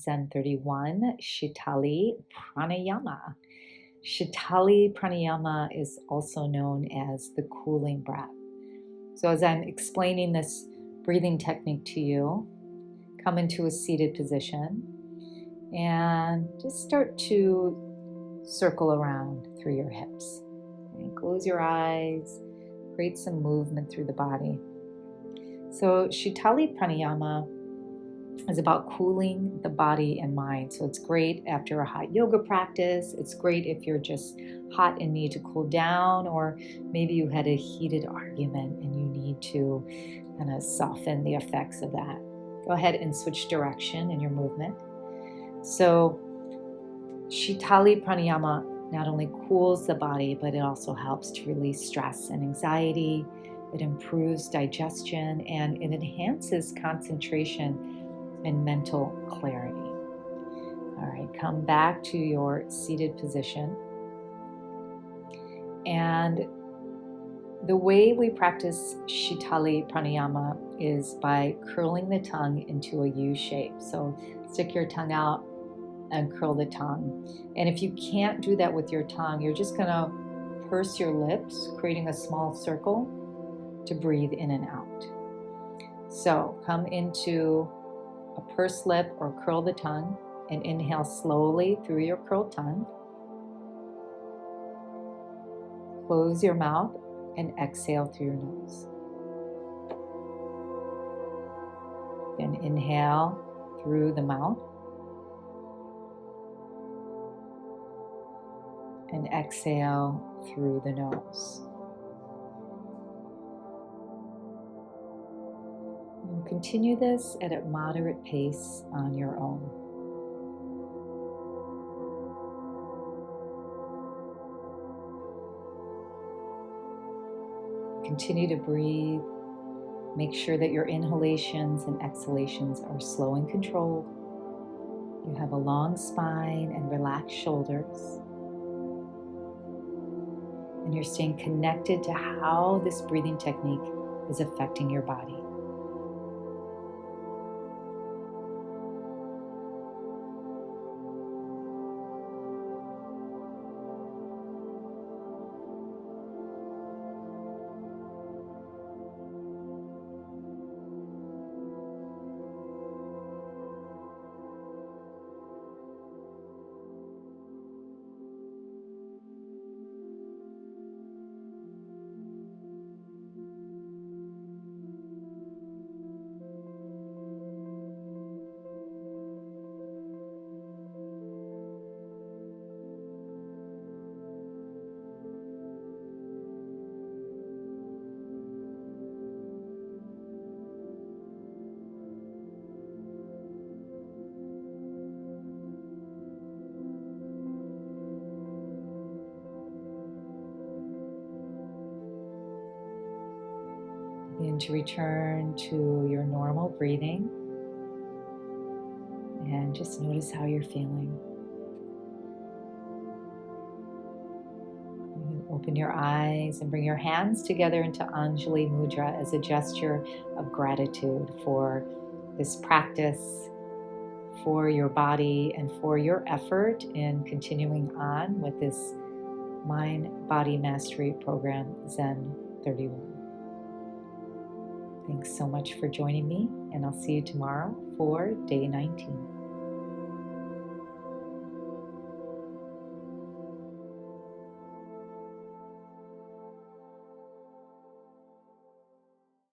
Zen31 Sitali Pranayama. Sitali Pranayama is also known as the cooling breath. So as I'm explaining this breathing technique to you, come into a seated position and just start to circle around through your hips. And close your eyes, create some movement through the body. So Sitali Pranayama is about cooling the body and mind. So it's great after a hot yoga practice. It's great if you're just hot and need to cool down, or maybe you had a heated argument and you need to kind of soften the effects of that. Go ahead and switch direction in your movement. So Sitali Pranayama not only cools the body, but it also helps to release stress and anxiety. It improves digestion and it enhances concentration and mental clarity. All right, come back to your seated position. And the way we practice Sitali Pranayama is by curling the tongue into a U shape. So stick your tongue out and curl the tongue. And if you can't do that with your tongue, you're just gonna purse your lips, creating a small circle to breathe in and out. So come into a pursed lip or curl the tongue and inhale slowly through your curled tongue. Close your mouth and exhale through your nose. Then inhale through the mouth and exhale through the nose. And continue this at a moderate pace on your own. Continue to breathe. Make sure that your inhalations and exhalations are slow and controlled. You have a long spine and relaxed shoulders. And you're staying connected to how this breathing technique is affecting your body. Begin to return to your normal breathing and just notice how you're feeling. You can open your eyes and bring your hands together into Anjali Mudra as a gesture of gratitude for this practice, for your body, and for your effort in continuing on with this Mind Body Mastery program, Zen31. Thanks so much for joining me, and I'll see you tomorrow for day 19.